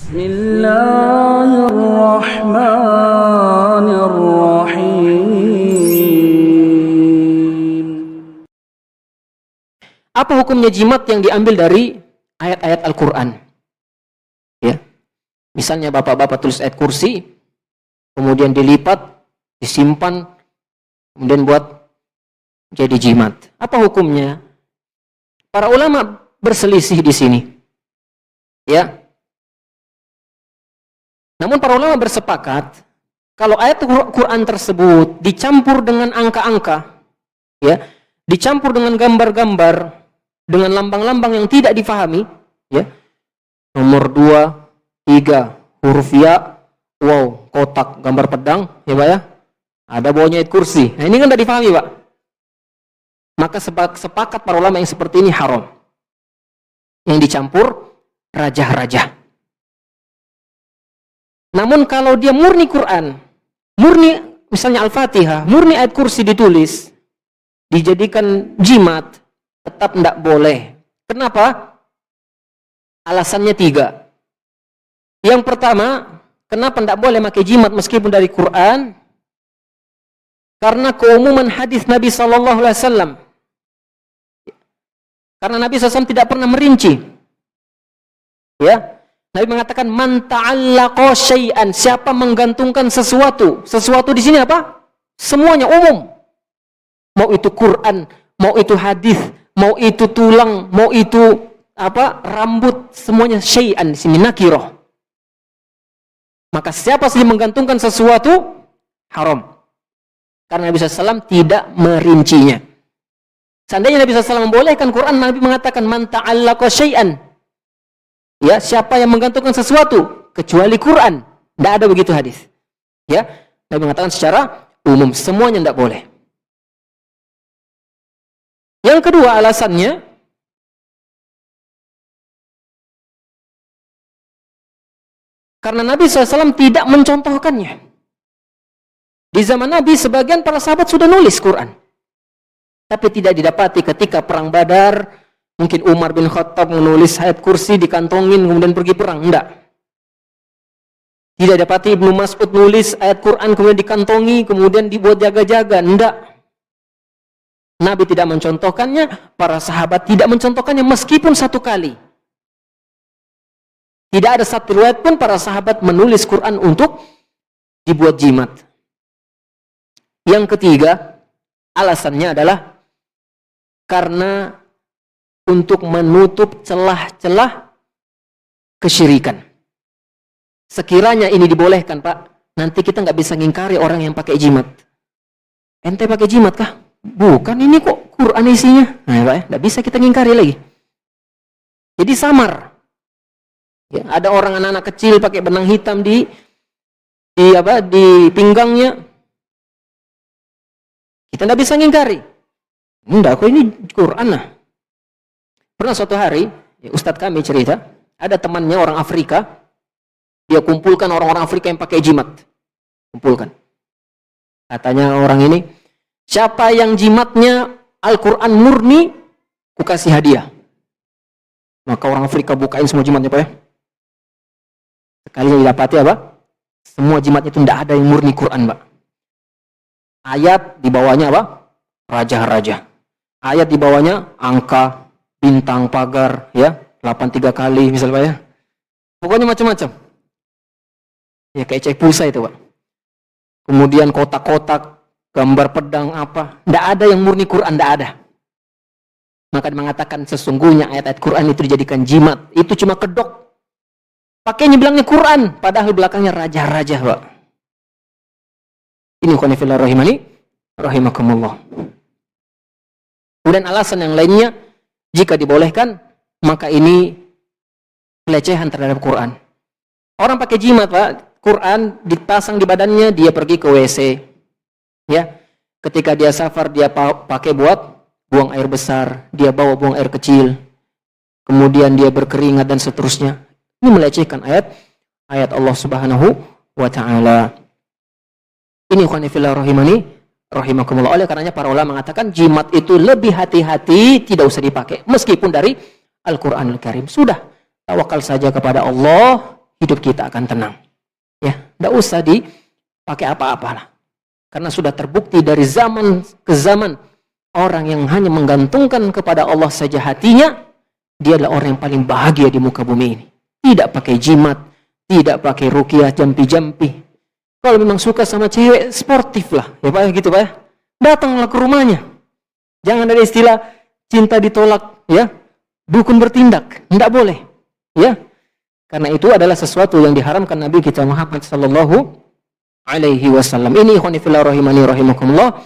Bismillahirrahmanirrahim. Apa hukumnya jimat yang diambil dari ayat-ayat Al-Quran? Ya. Misalnya bapak-bapak tulis ayat kursi, kemudian dilipat, disimpan, kemudian buat jadi jimat. Apa hukumnya? Para ulama berselisih di sini. Ya. Namun para ulama bersepakat kalau ayat Quran tersebut dicampur dengan angka-angka, ya, dicampur dengan gambar-gambar, dengan lambang-lambang yang tidak difahami, ya, nomor 2, 3, huruf ya, wow, kotak, gambar pedang, ya Pak ya, ada bawahnya ayat kursi. Nah ini kan tidak difahami Pak. Maka sepakat para ulama yang seperti ini haram. Yang dicampur raja-raja. Namun kalau dia murni Quran, murni misalnya Al-Fatihah, murni ayat kursi ditulis, dijadikan jimat, tetap tidak boleh. Kenapa? Alasannya 3. Yang pertama, kenapa tidak boleh pakai jimat meskipun dari Quran? Karena keumuman hadis Nabi SAW. Karena Nabi SAW tidak pernah merinci. Ya, Nabi mengatakan man ta'allaqa syai'an, siapa menggantungkan sesuatu. Sesuatu di sini apa? Semuanya umum. Mau itu Quran, mau itu hadis, mau itu tulang, mau itu apa? Rambut, semuanya syai'an di sini nakirah. Maka siapa saja menggantungkan sesuatu haram. Karena Nabi SAW tidak merincinya. Seandainya Nabi SAW membolehkan Quran, Nabi mengatakan man ta'allaqa syai'an. Ya, siapa yang menggantungkan sesuatu kecuali Quran. Tidak ada begitu hadis. Ya, Nabi mengatakan secara umum semuanya tidak boleh. Yang kedua alasannya, karena Nabi SAW tidak mencontohkannya. Di zaman Nabi sebagian para sahabat sudah nulis Quran, tapi tidak didapati ketika perang Badar. Mungkin Umar bin Khattab menulis ayat kursi, dikantongin, kemudian pergi perang. Tidak. Tidak dapati Ibnu Mas'ud nulis ayat Quran, kemudian dikantongi, kemudian dibuat jaga-jaga. Tidak. Nabi tidak mencontohkannya, para sahabat tidak mencontohkannya meskipun satu kali. Tidak ada satu riwayat pun para sahabat menulis Quran untuk dibuat jimat. Yang ketiga, alasannya adalah karena untuk menutup celah-celah kesyirikan. Sekiranya ini dibolehkan Pak, nanti kita nggak bisa ngingkari orang yang pakai jimat. Ente pakai jimat kah? Bukan, ini kok Quran isinya. Nah Pak ya, nggak bisa kita ngingkari lagi. Jadi samar. Ya, ada orang anak-anak kecil pakai benang hitam di pinggangnya. Kita nggak bisa ngingkari. Enggak, kok ini Quran lah. Pernah suatu hari, Ustadz kami cerita, ada temannya orang Afrika, dia kumpulkan orang-orang Afrika yang pakai jimat. Kumpulkan. Katanya orang ini, siapa yang jimatnya Al-Quran murni, ku kasih hadiah. Maka orang Afrika bukain semua jimatnya Pak ya. Sekali didapati apa? Semua jimatnya itu tidak ada yang murni Quran Pak. Ayat di bawahnya apa? Raja-raja. Ayat di bawahnya angka, bintang, pagar, ya, 83 kali misalnya Pak ya. Pokoknya macam-macam. Ya kayak cek pulsa itu Pak. Kemudian kotak-kotak, gambar pedang apa. Tidak ada yang murni Quran, tidak ada. Maka mengatakan sesungguhnya ayat-ayat Quran itu dijadikan jimat. Itu cuma kedok. Pakainya bilangnya Quran, padahal belakangnya raja-raja Pak. Ini khonifillah rahimani, rahimakumullah. Kemudian alasan yang lainnya, jika dibolehkan, maka ini pelecehan terhadap Quran. Orang pakai jimat Pak, Quran dipasang di badannya, dia pergi ke WC. Ya, ketika dia safar, dia pakai buat buang air besar, dia bawa buang air kecil. Kemudian dia berkeringat dan seterusnya. Ini melecehkan ayat Allah Subhanahu wa taala. Ini khonifillah rahimani, rahimakumullah. Oleh karenanya para ulama mengatakan jimat itu lebih hati-hati, tidak usah dipakai meskipun dari Al-Qur'anul Karim. Sudah, tawakal saja kepada Allah, hidup kita akan tenang. Ya, tidak usah dipakai apa-apalah. Karena sudah terbukti dari zaman ke zaman, orang yang hanya menggantungkan kepada Allah saja hatinya, dia adalah orang yang paling bahagia di muka bumi ini. Tidak pakai jimat, tidak pakai ruqyah jampi-jampi. Kalau memang suka sama cewek, sportif lah. Ya Pak, gitu Pak ya. Datanglah ke rumahnya. Jangan ada istilah cinta ditolak, ya. Dukun bertindak, tidak boleh. Ya. Karena itu adalah sesuatu yang diharamkan Nabi kita Muhammad sallallahu alaihi wasallam. Ini ikhwani fillah rahimani rahimakumullah.